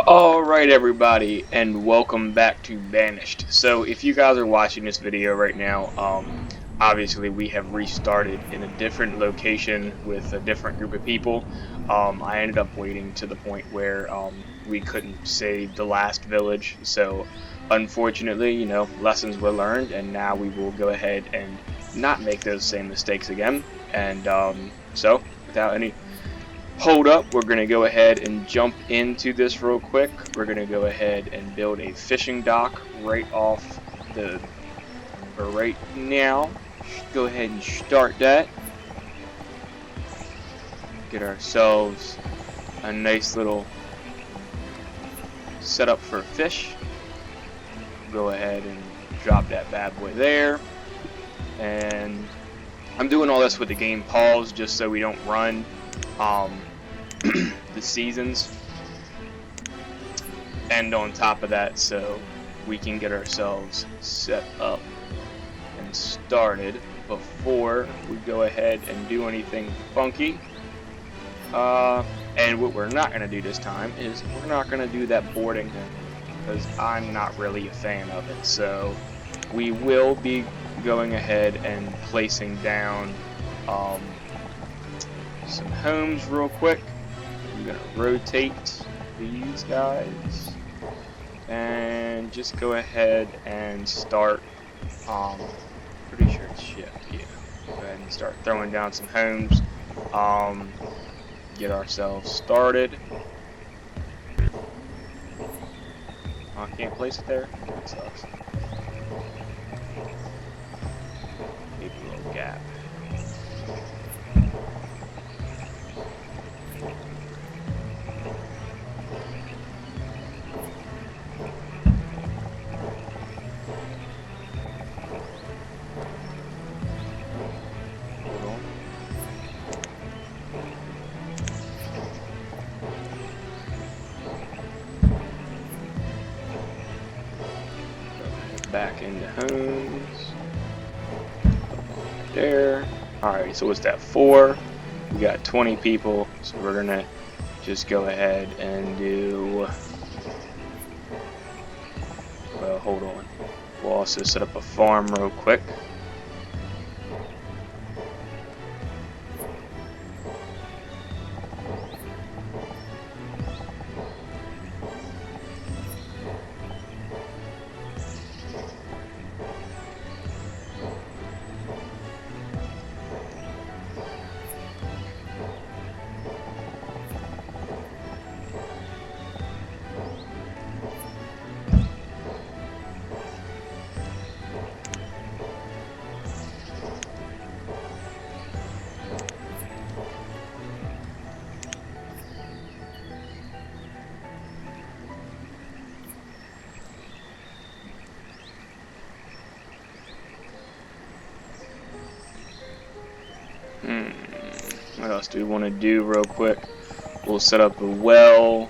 Alright everybody, and welcome back to Banished. So if you guys are watching this video right now, obviously we have restarted in a different location with a different group of people. I ended up waiting to the point where we couldn't save the last village, so unfortunately, you know, lessons were learned, and now we will go ahead and not make those same mistakes again. And so, without any hold up, we're going to go ahead and jump into this real quick. We're going to go ahead and build a fishing dock right now. Go ahead and start that. Get ourselves a nice little setup for fish. Go ahead and drop that bad boy there. And I'm doing all this with the game paused just so we don't run the seasons, and on top of that, so we can get ourselves set up and started before we go ahead and do anything funky. And what we're not going to do this time is we're not going to do that boarding thing, because I'm not really a fan of it. So we will be going ahead and placing down some homes real quick. I'm gonna rotate these guys and just go ahead and start. Pretty sure it's shift. Yeah. Go ahead and start throwing down some homes. Get ourselves started. I can't place it there. That sucks. Maybe a little gap. Back into homes. There. Alright, so what's that? 4. We got 20 people, so we're gonna just go ahead and do. Well, hold on. We'll also set up a farm real quick. What else do we want to do real quick? We'll set up a well.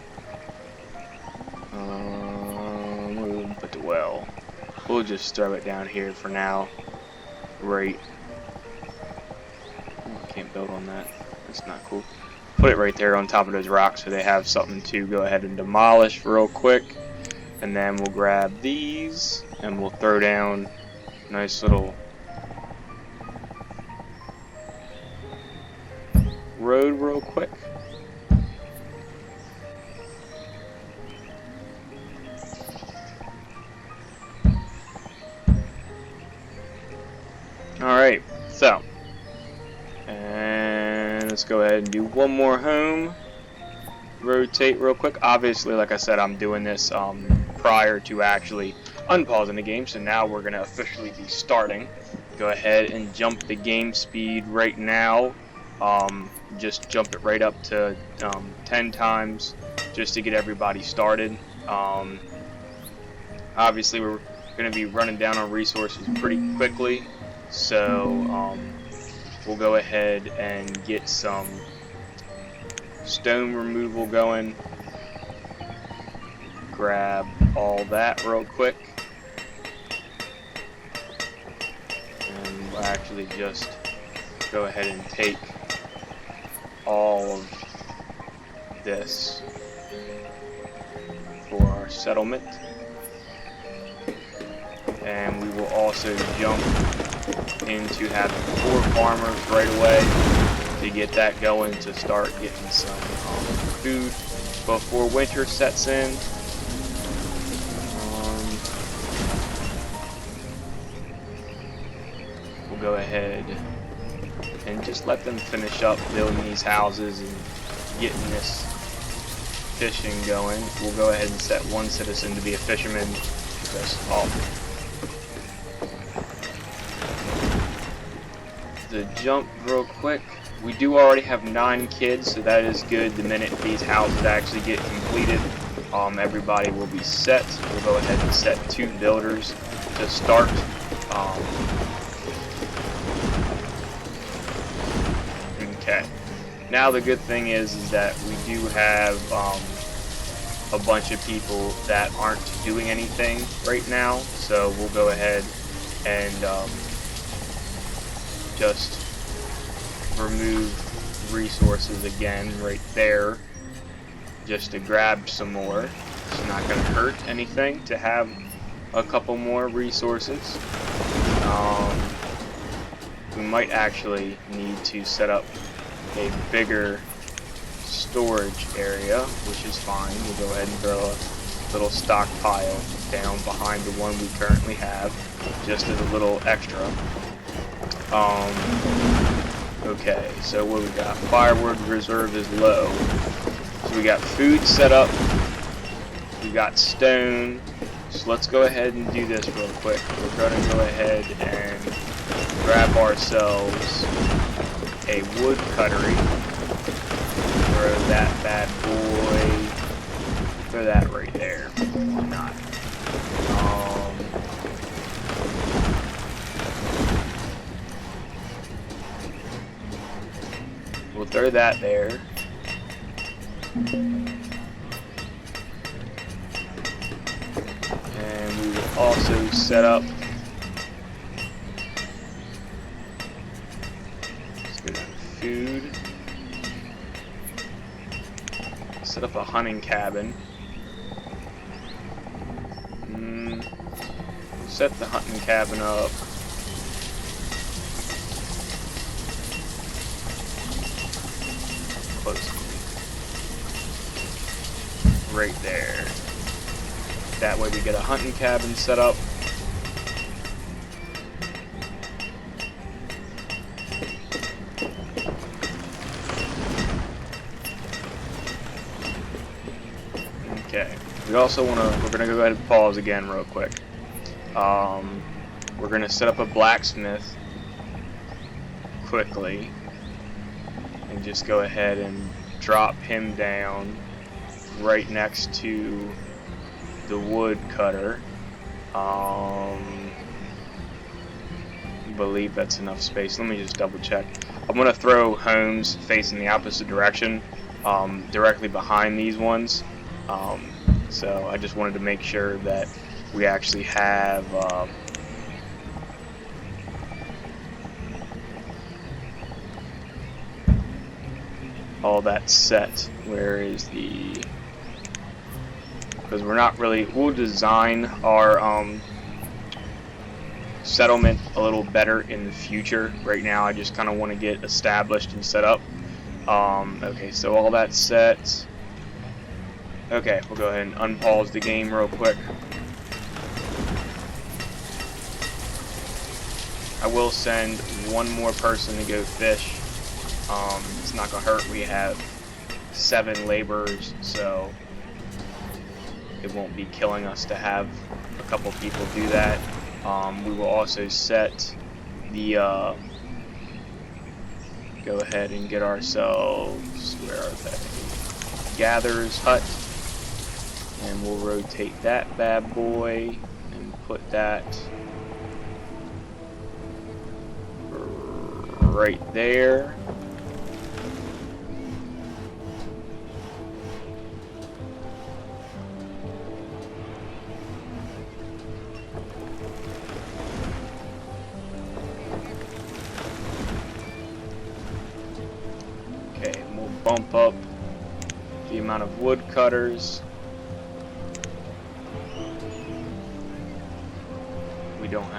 We'll put the well. We'll just throw it down here for now. Right. Oh, I can't build on that. That's not cool. put it right there on top of those rocks so they have something to go ahead and demolish real quick. And then we'll grab these and we'll throw down a nice little road real quick. Alright, so, and let's go ahead and do one more home. Rotate real quick. Obviously, like I said, I'm doing this prior to actually unpausing the game, so now we're going to officially be starting. Go ahead and jump the game speed right now. Just jump it right up to 10 times just to get everybody started. Obviously, we're going to be running down on resources pretty quickly, so we'll go ahead and get some stone removal going. Grab all that real quick, and we'll actually just go ahead and take all of this for our settlement, and we will also jump into having 4 farmers right away to get that going, to start getting some food before winter sets in. We'll go ahead and just let them finish up building these houses and getting this fishing going. We'll go ahead and set one citizen to be a fisherman just off the jump real quick. We do already have 9 kids, so that is good. The minute these houses actually get completed, everybody will be set. We'll go ahead and set 2 builders to start. Okay. Now the good thing is that we do have a bunch of people that aren't doing anything right now, so we'll go ahead and just remove resources again right there, just to grab some more. It's not going to hurt anything to have a couple more resources. We might actually need to set up a bigger storage area, which is fine. We'll go ahead and throw a little stockpile down behind the one we currently have, just as a little extra. Okay, so what we got? Firewood reserve is low. So we got food set up. We got stone. So let's go ahead and do this real quick. We're going to go ahead and grab ourselves a wood cuttery. Throw that bad boy. Throw that right there. Why not? We'll throw that there. And we will also set up food. Set up a hunting cabin. Set the hunting cabin up. Close. Right there. That way we get a hunting cabin set up. Okay. We also we're gonna go ahead and pause again real quick. We're gonna set up a blacksmith quickly and just go ahead and drop him down right next to the wood cutter. I believe that's enough space. Let me just double check. I'm gonna throw homes facing the opposite direction, directly behind these ones. So I just wanted to make sure that we actually have all that set. Where is the... Because we're not really... We'll design our settlement a little better in the future. Right now I just kind of want to get established and set up. Okay, so all that set. Okay, we'll go ahead and unpause the game real quick. I will send one more person to go fish. It's not gonna hurt. We have 7 laborers, so it won't be killing us to have a couple people do that. We will also set the go ahead and get ourselves, where are they? Gatherer's hut, and we'll rotate that bad boy and put that right there. Okay, and we'll bump up the amount of woodcutters.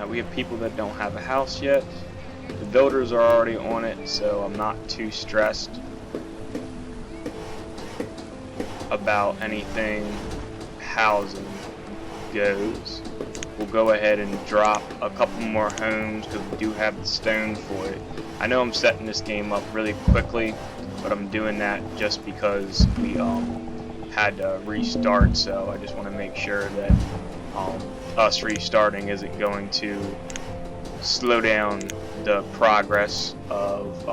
We have people that don't have a house yet. The builders are already on it, so I'm not too stressed about anything housing goes. We'll go ahead and drop a couple more homes because we do have the stone for it. I know I'm setting this game up really quickly, but I'm doing that just because we had to restart, so I just want to make sure that us restarting isn't going to slow down the progress of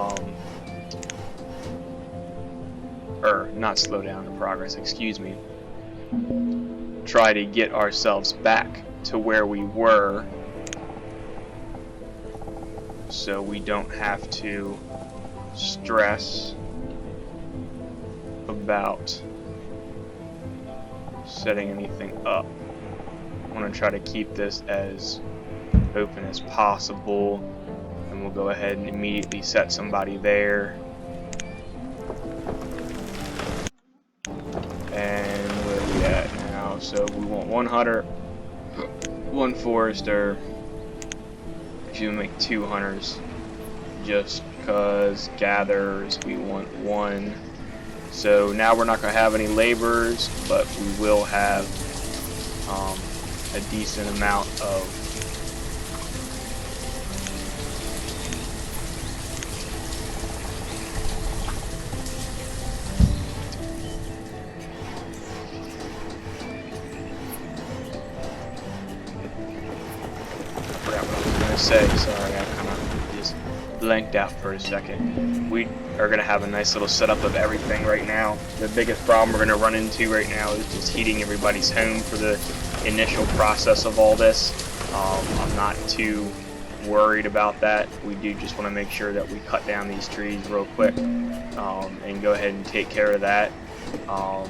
or not slow down the progress, excuse me, try to get ourselves back to where we were so we don't have to stress about setting anything up. I want to try to keep this as open as possible, and we'll go ahead and immediately set somebody there. And where are we at now? So we want 1 hunter, 1 forester. If you make 2 hunters, just because gatherers we want 1. So now we're not going to have any laborers, but we will have a decent amount of say, sorry, I kind of just blanked out for a second. We are going to have a nice little setup of everything right now. The biggest problem we're going to run into right now is just heating everybody's home for the initial process of all this. I'm not too worried about that. We do just want to make sure that we cut down these trees real quick and go ahead and take care of that. I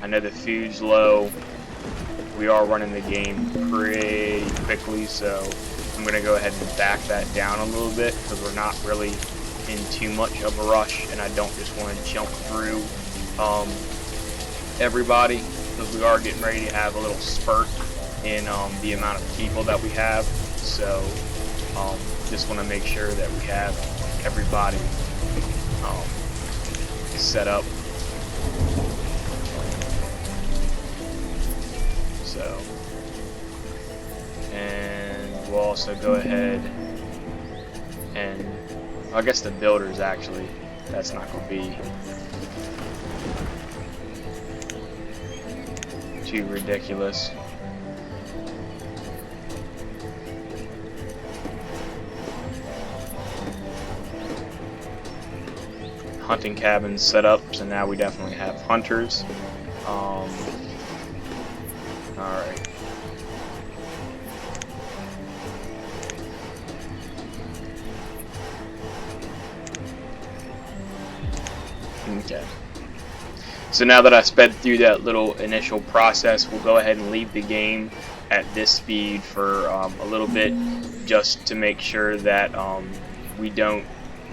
know the food's low. We are running the game pretty quickly, so I'm going to go ahead and back that down a little bit because we're not really in too much of a rush, and I don't just want to jump through everybody because we are getting ready to have a little spurt in the amount of people that we have. So just want to make sure that we have everybody set up. So, and we'll also go ahead and, I guess the builders actually, that's not going to be too ridiculous. Hunting cabins set up, so now we definitely have hunters. Alright. Okay. So now that I sped through that little initial process, we'll go ahead and leave the game at this speed for a little bit, just to make sure that we don't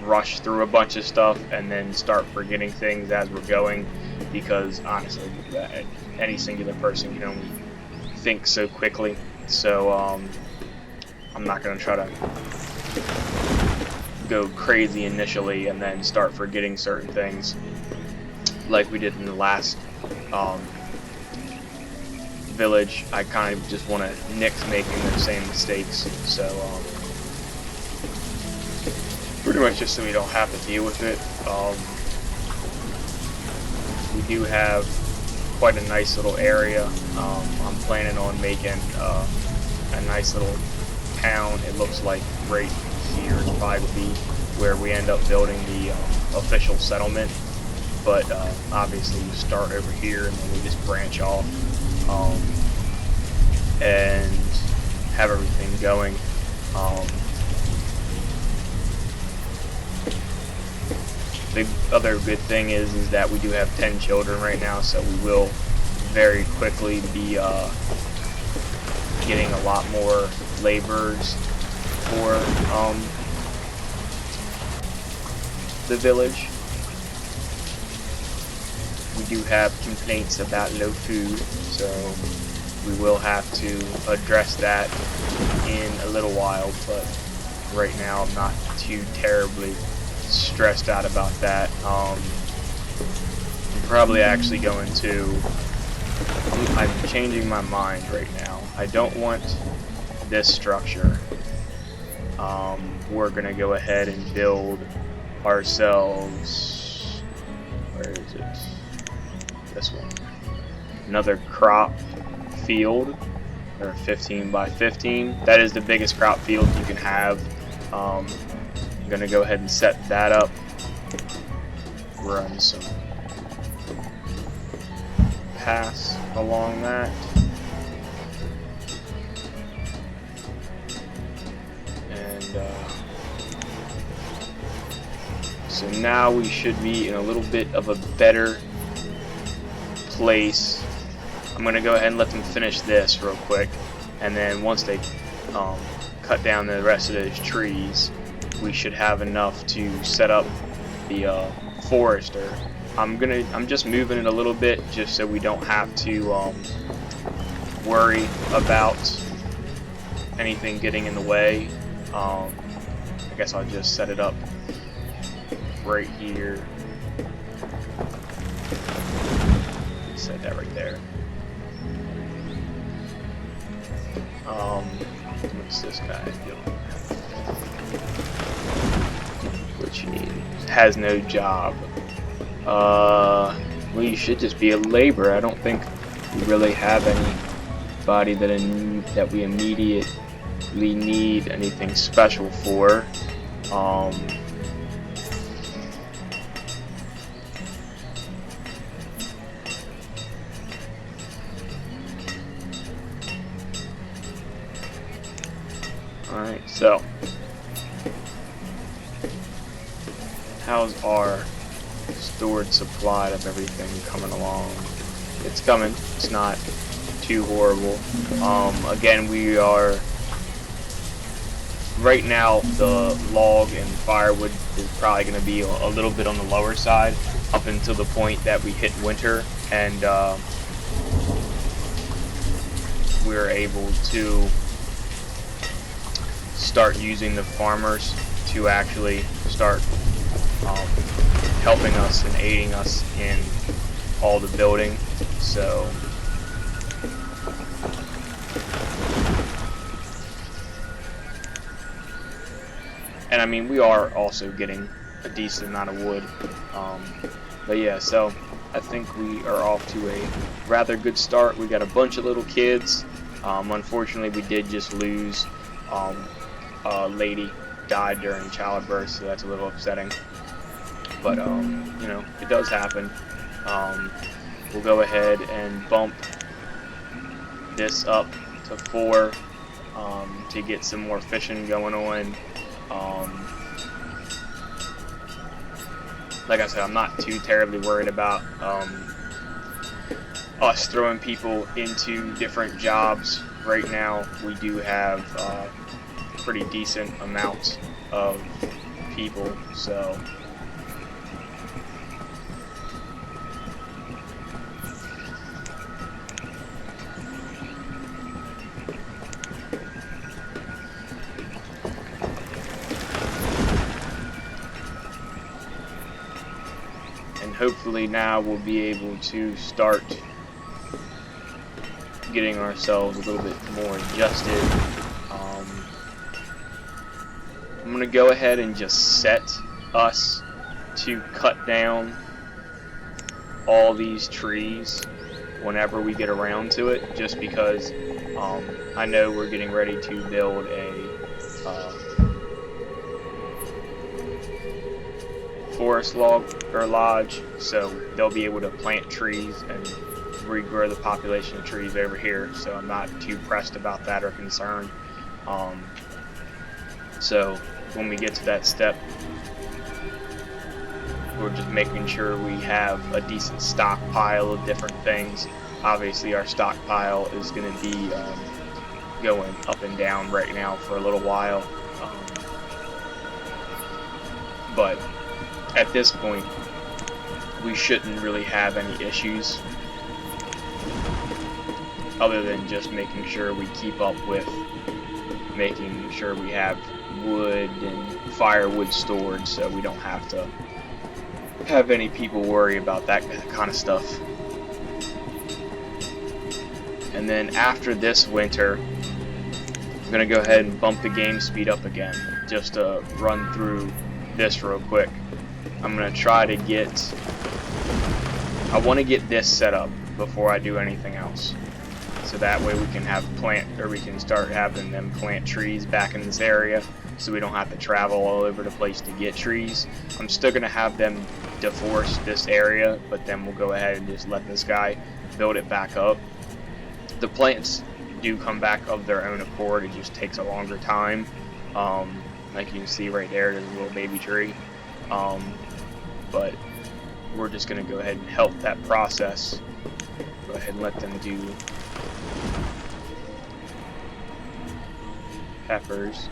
rush through a bunch of stuff and then start forgetting things as we're going, because honestly, any singular person can only think so quickly. So I'm not going to try to go crazy initially and then start forgetting certain things like we did in the last village. I kind of just want to nix making those same mistakes, so pretty much just so we don't have to deal with it. We do have quite a nice little area. I'm planning on making a nice little town. It looks like right here is probably would be where we end up building the official settlement, but obviously you start over here and then we just branch off and have everything going. The other good thing is that we do have 10 children right now, so we will very quickly be getting a lot more laborers for the village. We do have complaints about low food, so we will have to address that in a little while, but right now I'm not too terribly stressed out about that. I'm probably actually going to, I'm changing my mind right now. I don't want this structure. We're gonna go ahead and build ourselves, where is it? This one. Another crop field, or 15 by 15. That is the biggest crop field you can have. I'm gonna go ahead and set that up. Run some paths along that. And so now we should be in a little bit of a better place. I'm gonna go ahead and let them finish this real quick, and then once they cut down the rest of those trees, we should have enough to set up the forester. I'm just moving it a little bit just so we don't have to worry about anything getting in the way. I guess I'll just set it up right here. Set that right there. What's this guy doing? Which he has no job. Well, you should just be a laborer. I don't think we really have anybody that we immediately need anything special for. Alright, so how's our stored supply of everything coming along? It's coming. It's not too horrible. Again, we are right now, the log and firewood is probably going to be a little bit on the lower side up until the point that we hit winter, and we're able to start using the farmers to actually start helping us and aiding us in all the building. So and I mean, we are also getting a decent amount of wood, but yeah, so I think we are off to a rather good start. We got a bunch of little kids. Unfortunately, we did just lose a lady died during childbirth, so that's a little upsetting, but you know, it does happen. We'll go ahead and bump this up to 4 to get some more fishing going on. Like I said, I'm not too terribly worried about us throwing people into different jobs. Right now we do have pretty decent amounts of people, so and hopefully now we'll be able to start getting ourselves a little bit more adjusted. I'm gonna go ahead and just set us to cut down all these trees whenever we get around to it, just because I know we're getting ready to build a forest lodge, so they'll be able to plant trees and regrow the population of trees over here, so I'm not too pressed about that or concerned. So when we get to that step, we're just making sure we have a decent stockpile of different things. Obviously our stockpile is going to be going up and down right now for a little while, but at this point we shouldn't really have any issues, other than just making sure we keep up with making sure we have wood and firewood stored, so we don't have to have any people worry about that kind of stuff. And then after this winter, I'm gonna go ahead and bump the game speed up again, just to run through this real quick. I'm gonna try to get, I want to get this set up before I do anything else, so that way we can start having them plant trees back in this area, so we don't have to travel all over the place to get trees. I'm still gonna have them deforest this area, but then we'll go ahead and just let this guy build it back up. The plants do come back of their own accord, it just takes a longer time. Like you can see right there, there's a little baby tree, but we're just gonna go ahead and help that process. Go ahead and let them do peppers.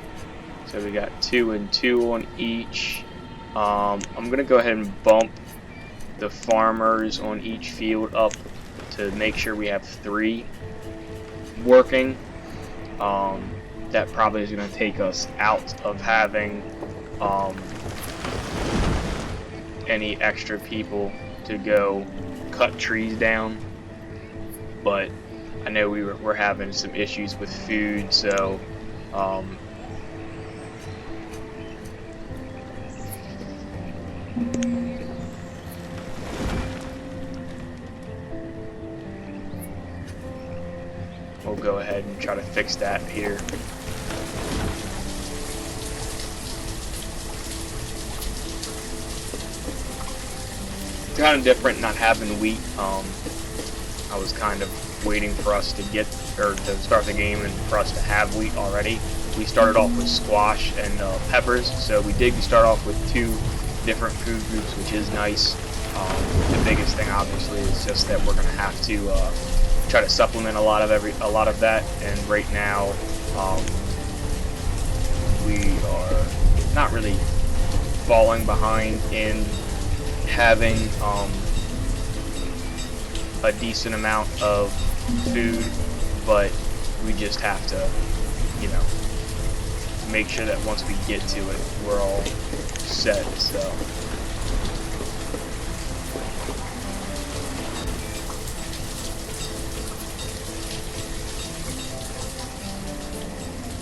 So we got 2 and 2 on each. I'm gonna go ahead and bump the farmers on each field up to make sure we have 3 working. That probably is gonna take us out of having any extra people to go cut trees down, but I know we're having some issues with food, so we'll go ahead and try to fix that here. It's kind of different not having wheat. I was kind of waiting for us to to start the game and for us to have wheat already. We started off with squash and peppers, so we did start off with 2 different food groups, which is nice. The biggest thing obviously is just that we're going to have to try to supplement a lot of that, and right now we are not really falling behind in having a decent amount of food, but we just have to, you know, make sure that once we get to it, we're all set. So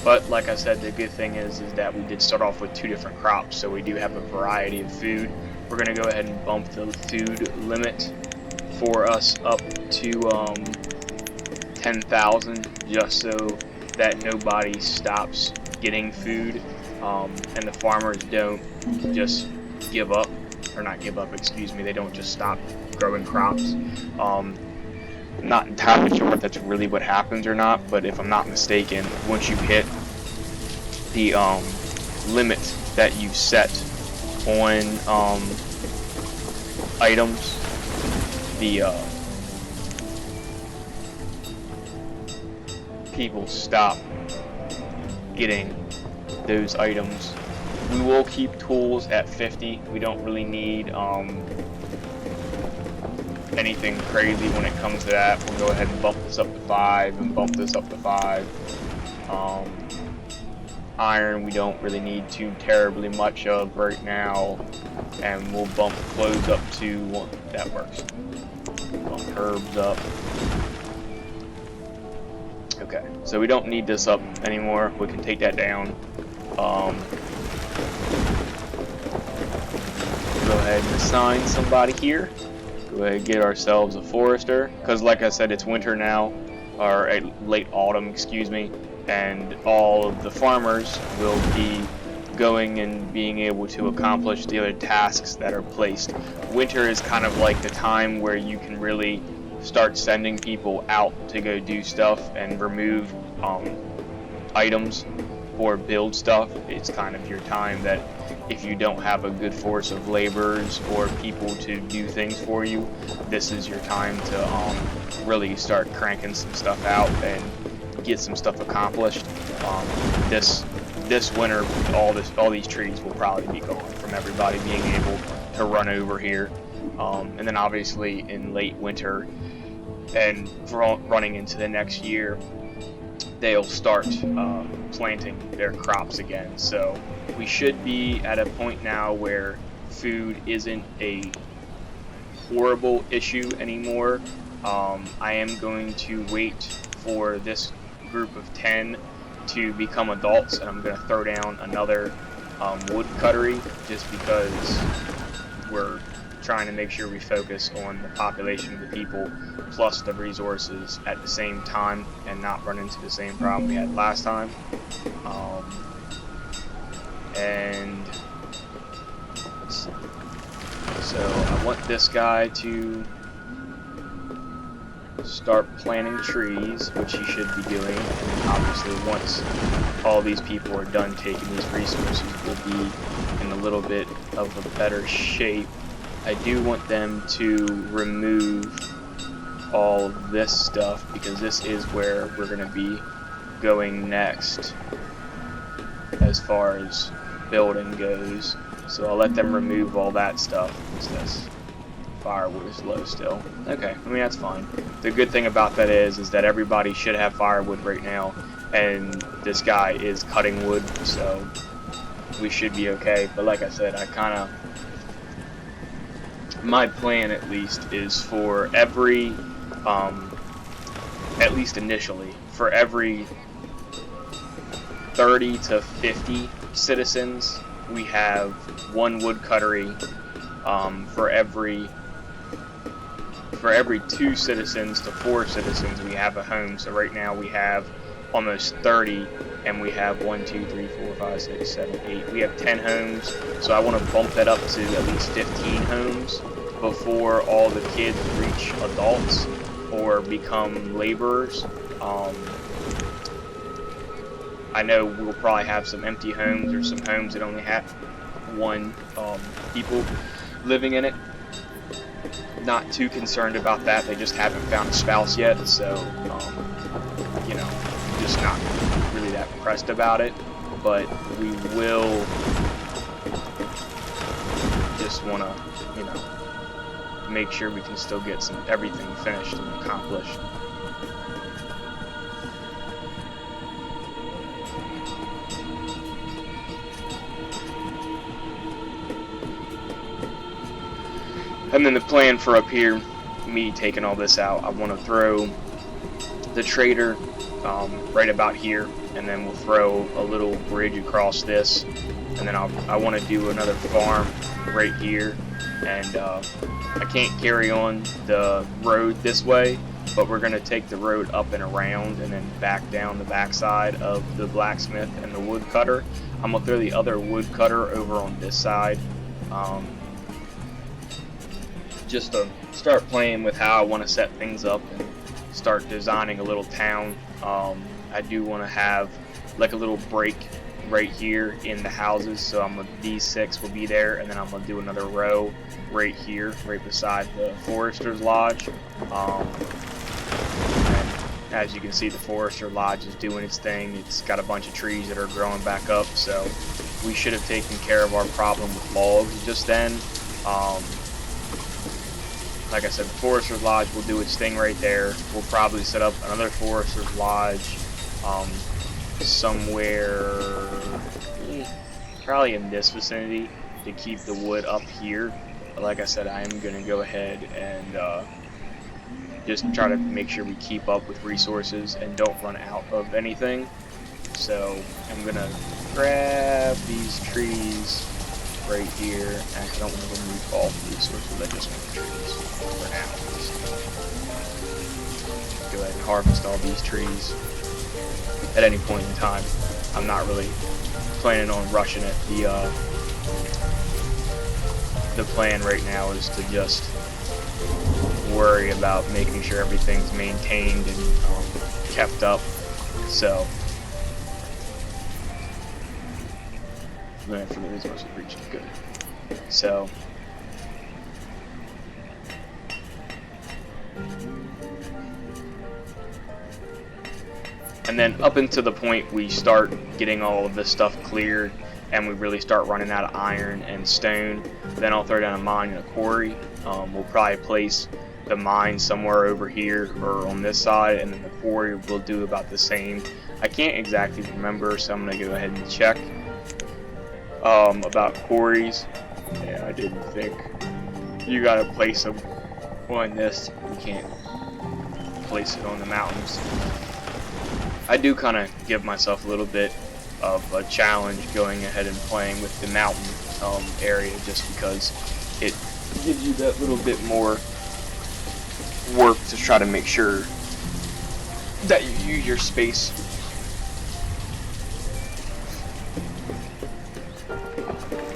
but like I said, the good thing is that we did start off with 2 different crops, so we do have a variety of food. We're going to go ahead and bump the food limit for us up to 10,000, just so that nobody stops getting food, and the farmers don't just give up, or not give up, excuse me, they don't just stop growing crops. Not entirely sure if that's really what happens or not, but if I'm not mistaken, once you hit the limit that you set on items, the people stop getting those items We will keep tools at 50. We don't really need anything crazy when it comes to that. We'll go ahead and bump this up to 5 and bump this up to 5. Iron we don't really need too terribly much of right now, and we'll bump clothes up to 1. That works. Bump herbs up. Okay, so we don't need this up anymore. We can take that down. Go ahead and assign somebody here. Go ahead and get ourselves a forester, because like I said, it's winter now, or late autumn, excuse me, and all of the farmers will be going and being able to accomplish the other tasks that are placed. Winter is kind of like the time where you can really start sending people out to go do stuff and remove items or build stuff. It's kind of your time that if you don't have a good force of laborers or people to do things for you, this is your time to really start cranking some stuff out and get some stuff accomplished. This winter, all these trees will probably be gone from everybody being able to run over here, and then obviously in late winter and running into the next year, they'll start planting their crops again. So we should be at a point now where food isn't a horrible issue anymore. I am going to wait for this group of 10 to become adults, and I'm going to throw down another wood cuttery, just because we're trying to make sure we focus on the population of the people plus the resources at the same time and not run into the same problem we had last time. And let's see. So I want this guy to start planting trees, which he should be doing, and obviously once all these people are done taking these resources, we'll be in a little bit of a better shape. I do want them to remove all of this stuff, because this is where we're going to be going next as far as building goes. So I'll let them remove all that stuff. What's this? Firewood is low still. Okay, I mean that's fine. The good thing about that is that everybody should have firewood right now, and this guy is cutting wood, so we should be okay. But like I said, my plan at least is for every, at least initially, for every 30 to 50 citizens, we have 1 wood cuttery. For every 2 citizens to 4 citizens, we have a home. So right now we have almost 30, and we have 1, 2, 3, 4, 5, 6, 7, 8. We have 10 homes, so I want to bump that up to at least 15 homes before all the kids reach adults or become laborers. I know we'll probably have some empty homes or some homes that only have 1 people living in it. Not too concerned about that. They just haven't found a spouse yet, so you know, just not really that pressed about it. But we will just want to, you know, make sure we can still get everything finished and accomplished. And then the plan for up here, me taking all this out, I want to throw the trader right about here, and then we'll throw a little bridge across this, and then I want to do another farm right here. And I can't carry on the road this way, but we're going to take the road up and around and then back down the backside of the blacksmith and the woodcutter. I'm going to throw the other woodcutter over on this side. Just to start playing with how I want to set things up and start designing a little town. I do want to have like a little break right here in the houses, so these 6 will be there, and then I'm gonna do another row right here, right beside the Forester's Lodge. And as you can see, the Forester Lodge is doing its thing. It's got a bunch of trees that are growing back up, so we should have taken care of our problem with logs just then. Like I said, the Forester's Lodge will do its thing right there. We'll probably set up another Forester's Lodge somewhere, probably in this vicinity, to keep the wood up here. But like I said, I am going to go ahead and just try to make sure we keep up with resources and don't run out of anything. So I'm going to grab these trees right here. Actually, I don't want to remove all the resources, I just want the trees for now. Go ahead and harvest all these trees at any point in time. I'm not really planning on rushing it. The plan right now is to just worry about making sure everything's maintained and kept up. So for the resources reaching good. So and then up until the point we start getting all of this stuff cleared and we really start running out of iron and stone, then I'll throw down a mine and a quarry. We'll probably place the mine somewhere over here or on this side, and then the quarry will do about the same. I can't exactly remember, so I'm going to go ahead and check about quarries. Yeah, I didn't think. You got to place them on this. You can't place it on the mountains. I do kind of give myself a little bit of a challenge going ahead and playing with the mountain area, just because it gives you that little bit more work to try to make sure that you use your space.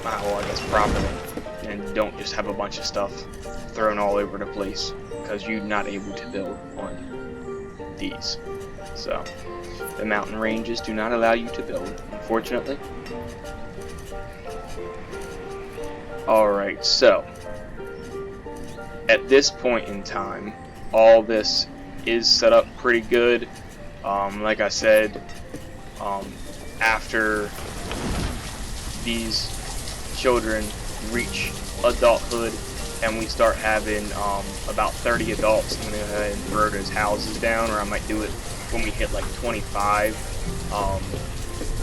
Well, I guess properly, and don't just have a bunch of stuff thrown all over the place because you're not able to build on these. So the mountain ranges do not allow you to build, unfortunately. Alright, so at this point in time, all this is set up pretty good. Like I said, after these children reach adulthood and we start having about 30 adults, I'm going to go ahead and throw those houses down, or I might do it when we hit like 25.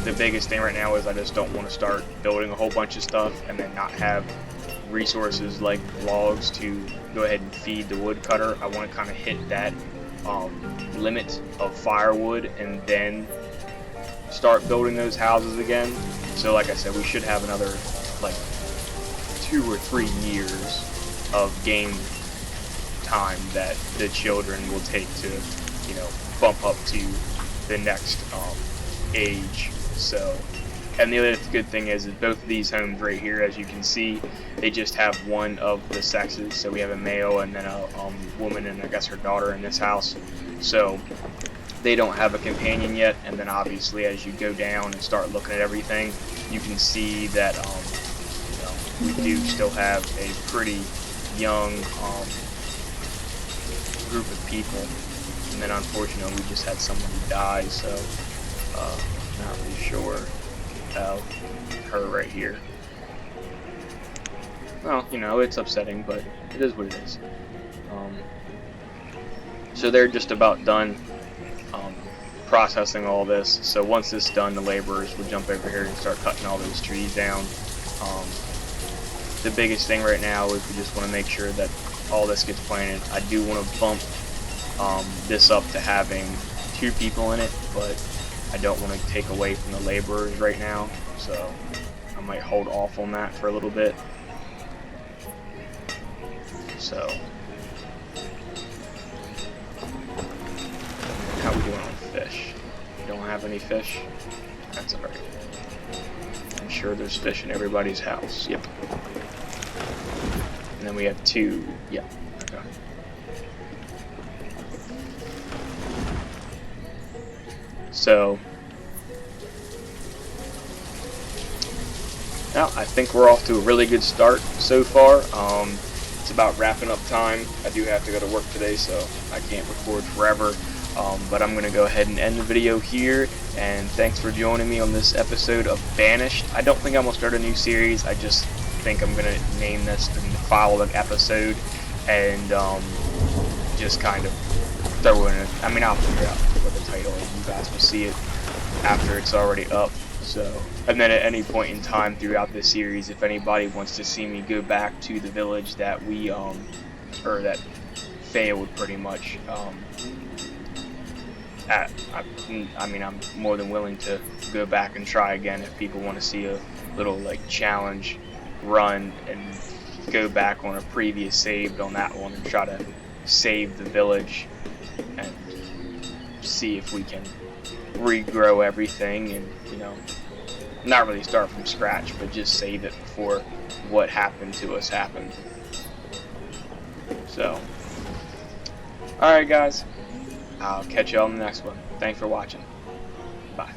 The biggest thing right now is I just don't want to start building a whole bunch of stuff and then not have resources like logs to go ahead and feed the woodcutter. I want to kind of hit that limit of firewood and then start building those houses again. So like I said, we should have another like 2 or 3 years of game time that the children will take to, you know, bump up to the next age. So, and the other good thing is both of these homes right here, as you can see, they just have one of the sexes. So we have a male and then a woman and I guess her daughter in this house. So they don't have a companion yet. And then obviously as you go down and start looking at everything, you can see that you know, we do still have a pretty young group of people. And then unfortunately we just had someone who died, so not really sure about her right here. Well, you know, it's upsetting, but it is what it is. So they're just about done processing all this. So once this is done, the laborers will jump over here and start cutting all those trees down. The biggest thing right now is we just want to make sure that all this gets planted. I do want to bump this up to having 2 people in it, but I don't want to take away from the laborers right now, so I might hold off on that for a little bit. So how we doing on fish? We don't have any fish? That's alright. I'm sure there's fish in everybody's house. Yep. And then we have 2. Yeah. Okay. So, now I think we're off to a really good start so far. It's about wrapping up time. I do have to go to work today, so I can't record forever. But I'm going to go ahead and end the video here, and thanks for joining me on this episode of Banished. I don't think I'm going to start a new series. I just think I'm going to name this the following episode, and just kind of throw in I mean, I'll figure out what the title is. You guys will see it after it's already up. So, and then at any point in time throughout this series, if anybody wants to see me go back to the village that we or that failed pretty much, I mean, I'm more than willing to go back and try again if people want to see a little like challenge run and go back on a previous saved on that one and try to save the village and see if we can regrow everything and, you know, not really start from scratch, but just save it before what happened to us happened. So, alright guys, I'll catch you on the next one. Thanks for watching. Bye.